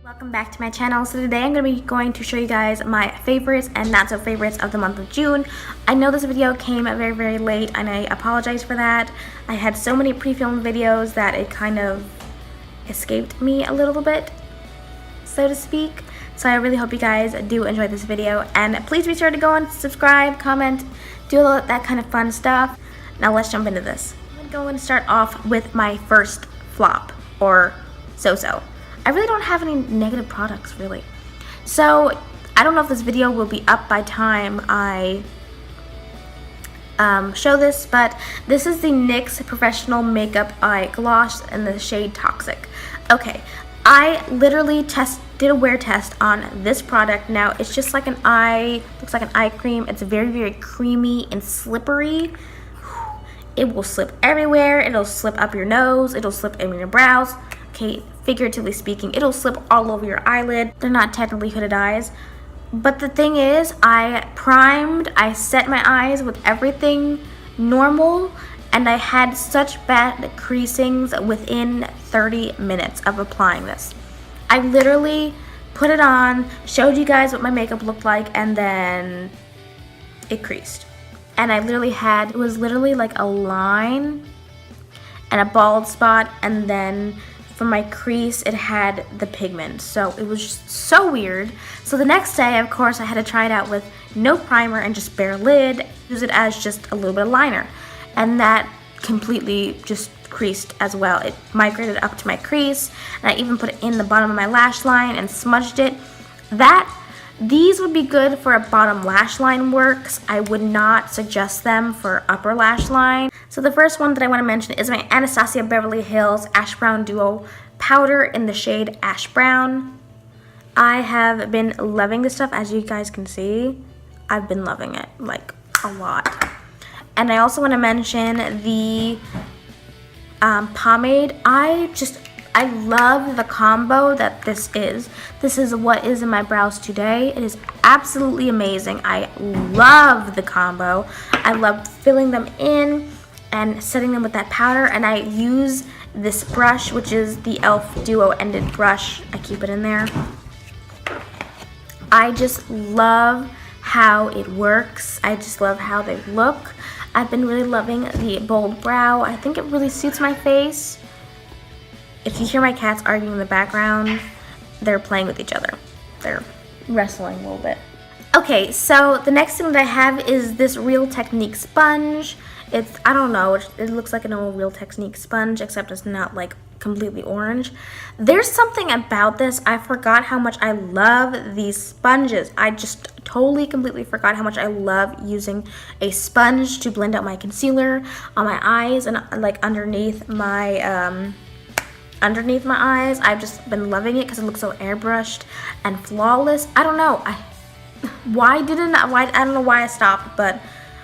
Welcome back to my channel. So today I'm going to show you guys my favorites and not so favorites of the month of June. I know this video came very late and I apologize for that. I had so many pre-filmed videos that it kind of escaped me a little bit, so to speak. So I really hope you guys do enjoy this video, and please be sure to go and subscribe, comment, do all that kind of fun stuff. Now let's jump into this. I'm going to start off with my first flop, or so-so. I really don't have any negative products, really. So, I don't know if this video will be up by time I show this, but this is the NYX Professional Makeup Eye Gloss in the shade Toxic. Okay, I literally did a wear test on this product. Now, it's just like looks like an eye cream. It's very creamy and slippery. It will slip everywhere. It'll slip up your nose. It'll slip in your brows. Okay, figuratively speaking, it'll slip all over your eyelid. They're not technically hooded eyes. But the thing is, I set my eyes with everything normal, and I had such bad creasings within 30 minutes of applying this. I literally put it on, showed you guys what my makeup looked like, and then it creased. And it was literally like a line and a bald spot, and then for my crease, it had the pigment. So it was just so weird. So the next day, of course, I had to try it out with no primer and just bare lid. Use it as just a little bit of liner. And that completely just creased as well. It migrated up to my crease. And I even put it in the bottom of my lash line and smudged it. These would be good for a bottom lash line works. I would not suggest them for upper lash line. So the first one that I want to mention is my Anastasia Beverly Hills Ash Brown Duo Powder in the shade Ash Brown. I have been loving this stuff, as you guys can see. I've been loving it, like, a lot. And I also want to mention the pomade. I love the combo that this is. This is what is in my brows today. It is absolutely amazing. I love the combo. I love filling them in and setting them with that powder. And I use this brush, which is the e.l.f. Duo Ended Brush. I keep it in there. I just love how it works. I just love how they look. I've been really loving the bold brow. I think it really suits my face. If you hear my cats arguing in the background, they're playing with each other. They're wrestling a little bit. Okay, so the next thing that I have is this Real Technique sponge. I don't know, it looks like an old Real Technique sponge, except it's not like completely orange. There's something about this. I forgot how much I love these sponges. I just totally, completely forgot how much I love using a sponge to blend out my concealer on my eyes and like underneath my eyes. I've just been loving it because it looks so airbrushed and flawless. I don't know. I don't know why I stopped, but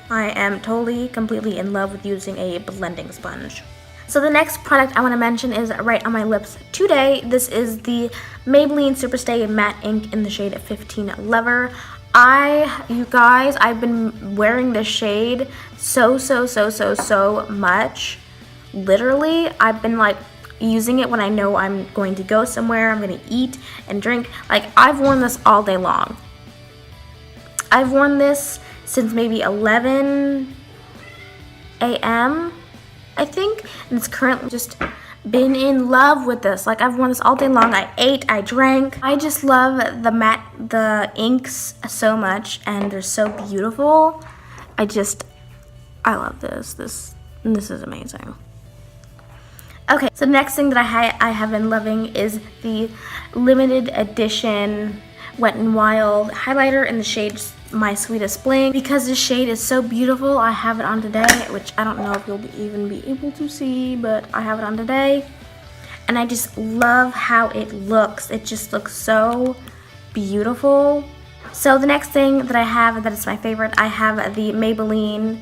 I am totally, completely in love with using a blending sponge. So the next product I want to mention is right on my lips today. This is the Maybelline Superstay Matte Ink in the shade 15 Lover. You guys, I've been wearing this shade so much. Literally, I've been like using it when I know I'm going to go somewhere, I'm going to eat and drink. Like, I've worn this all day long. I've worn this since maybe 11 a.m. I think, and it's currently just been in love with this. Like, I've worn this all day long. I ate, I drank. I just love the inks so much, and they're so beautiful. I love this. This is amazing. Okay, so the next thing that I have been loving is the limited edition Wet n Wild highlighter in the shade My Sweetest Bling. Because this shade is so beautiful, I have it on today, which I don't know if you'll even be able to see, but I have it on today. And I just love how it looks. It just looks so beautiful. So the next thing that I have that is my favorite, I have the Maybelline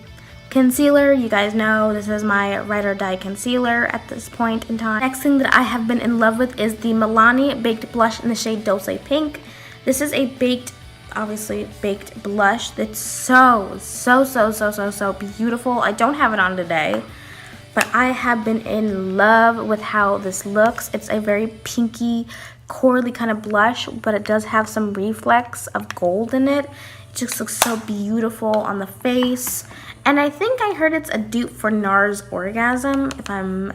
concealer. You guys know this is my ride or die concealer at this point in time. Next thing that I have been in love with is the Milani Baked Blush in the shade Dulce Pink. This is a obviously baked blush that's so beautiful. I don't have it on today, but I have been in love with how this looks. It's a very pinky corally kind of blush, but it does have some reflex of gold in it. It just looks so beautiful on the face. And I think I heard it's a dupe for NARS Orgasm, if I'm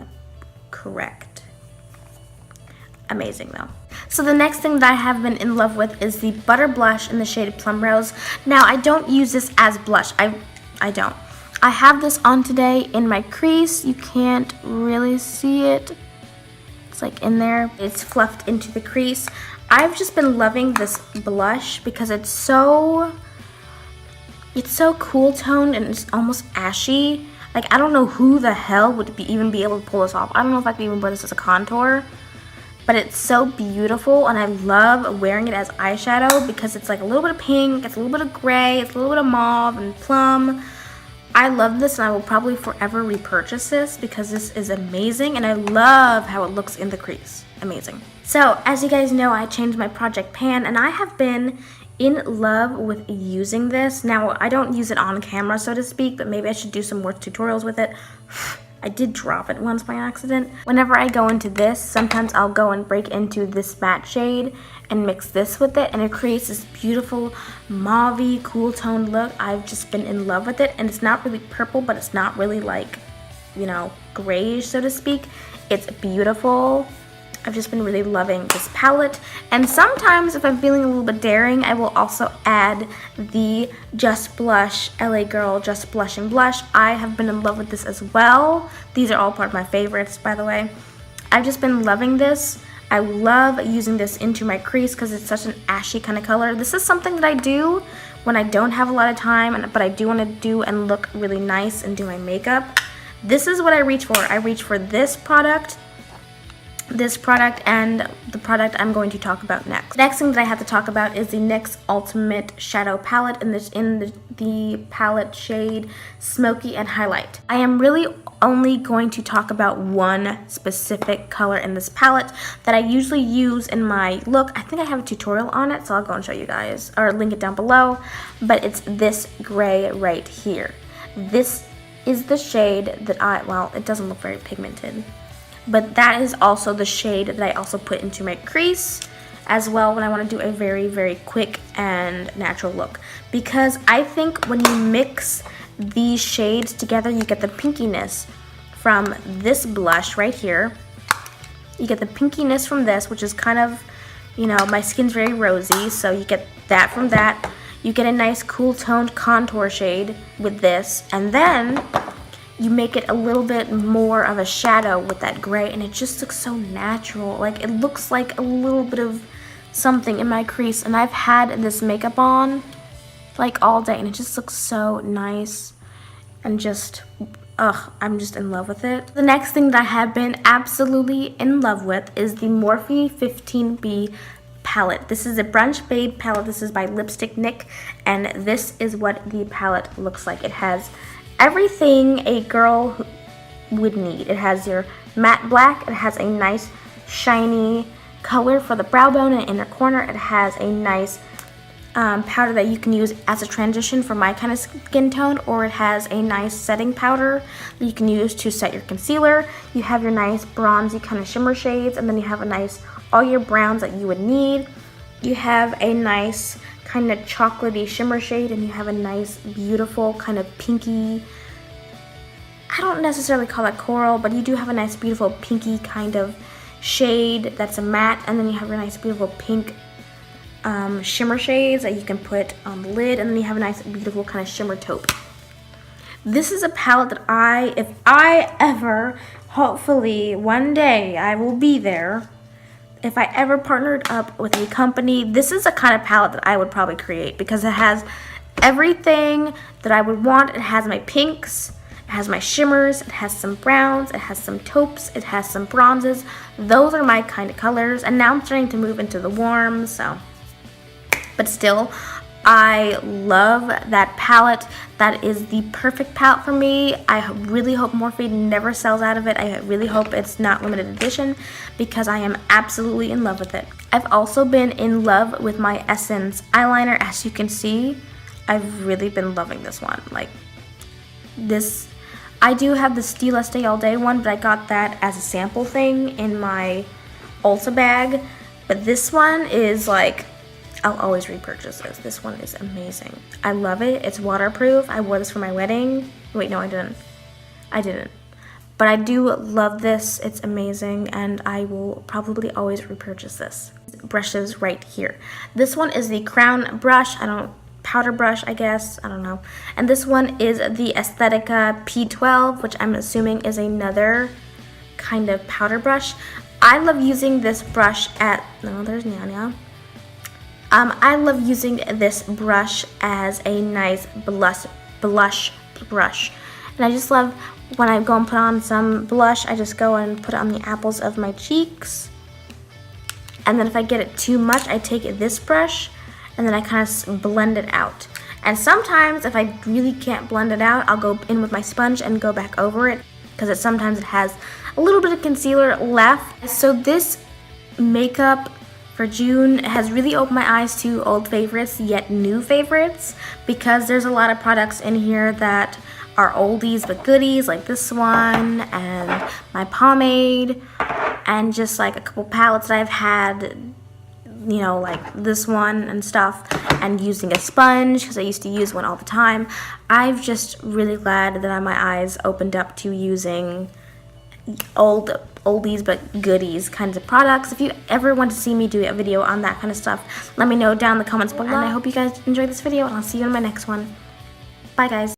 correct. Amazing though. So the next thing that I have been in love with is the Butter Blush in the shade Plum Rose. Now I don't use this as blush. I don't. I have this on today in my crease. You can't really see it. It's like in there. It's fluffed into the crease. I've just been loving this blush because it's so cool toned and it's almost ashy. Like, I don't know who the hell would even be able to pull this off. I don't know if I could even wear this as a contour. But it's so beautiful, and I love wearing it as eyeshadow because it's like a little bit of pink, it's a little bit of gray, it's a little bit of mauve and plum. I love this, and I will probably forever repurchase this because this is amazing, and I love how it looks in the crease. Amazing. So, as you guys know, I changed my project pan, and I have been in love with using this. Now, I don't use it on camera, so to speak, but maybe I should do some more tutorials with it. I did drop it once by accident. Whenever I go into this, sometimes I'll go and break into this matte shade and mix this with it, and it creates this beautiful mauve-y, cool toned look. I've just been in love with it, and it's not really purple, but it's not really like, you know, grayish, so to speak. It's beautiful. I've just been really loving this palette, and sometimes if I'm feeling a little bit daring, I will also add the Just Blush LA Girl Just Blushing Blush. I have been in love with this as well. These are all part of my favorites, by the way. I've just been loving this. I love using this into my crease because it's such an ashy kind of color. This is something that I do when I don't have a lot of time, but I do want to do and look really nice and do my makeup. This is what I reach for. I reach for this product, and the product I'm going to talk about next. The next thing that I have to talk about is the NYX Ultimate Shadow Palette in the palette shade Smoky and Highlight. I am really only going to talk about one specific color in this palette that I usually use in my look. I think I have a tutorial on it, so I'll go and show you guys, or link it down below, but it's this gray right here. This is the shade that well, it doesn't look very pigmented, but that is also the shade that I also put into my crease as well when I want to do a very, very quick and natural look. Because I think when you mix these shades together, you get the pinkiness from this blush right here. You get the pinkiness from this, which is kind of, you know, my skin's very rosy, so you get that from that. You get a nice cool toned contour shade with this, and then you make it a little bit more of a shadow with that gray, and it just looks so natural. Like, it looks like a little bit of something in my crease, and I've had this makeup on like all day, and it just looks so nice, and just, I'm just in love with it. The next thing that I have been absolutely in love with is the Morphe 15B palette. This is a Brunch Babe palette. This is by Lipstick Nick, and this is what the palette looks like. It has everything a girl would need. It has your matte black, it has a nice shiny color for the brow bone and inner corner, it has a nice powder that you can use as a transition for my kind of skin tone, or it has a nice setting powder that you can use to set your concealer. You have your nice bronzy kind of shimmer shades, and then you have a nice, all your browns that you would need. You have a nice kind of chocolatey shimmer shade, and you have a nice beautiful kind of pinky, I don't necessarily call that coral, but you do have a nice beautiful pinky kind of shade that's a matte, and then you have your nice beautiful pink shimmer shades that you can put on the lid, and then you have a nice beautiful kind of shimmer taupe. This is a palette that if I ever, hopefully one day I will be there, if I ever partnered up with a company, this is a kind of palette that I would probably create because it has everything that I would want. It has my pinks, it has my shimmers, it has some browns, it has some taupes, it has some bronzes. Those are my kind of colors, and now I'm starting to move into the warms, so. But still, I love that palette. That is the perfect palette for me. I really hope Morphe never sells out of it. I really hope it's not limited edition because I am absolutely in love with it. I've also been in love with my Essence eyeliner. As you can see, I've really been loving this one. Like this, I do have the Stila Stay All Day one, but I got that as a sample thing in my Ulta bag. But this one is like, I'll always repurchase this. This one is amazing. I love it. It's waterproof. I wore this for my wedding. Wait, no, I didn't. But I do love this. It's amazing, and I will probably always repurchase this. Brushes right here. This one is the Crown brush. Powder brush, I guess. I don't know. And this one is the Aesthetica P12, which I'm assuming is another kind of powder brush. I love using this brush there's Nyanya. I love using this brush as a nice blush brush. And I just love when I go and put on some blush, I just go and put it on the apples of my cheeks. And then if I get it too much, I take this brush and then I kind of blend it out. And sometimes if I really can't blend it out, I'll go in with my sponge and go back over it, because sometimes it has a little bit of concealer left. So this makeup for June has really opened my eyes to old favorites yet new favorites, because there's a lot of products in here that are oldies but goodies, like this one and my pomade, and just like a couple palettes that I've had, you know, like this one and stuff, and using a sponge because I used to use one all the time. I've just really glad that my eyes opened up to using oldies but goodies kinds of products. If you ever want to see me do a video on that kind of stuff, let me know down in the comments below. And I hope you guys enjoyed this video, and I'll see you in my next one. Bye guys.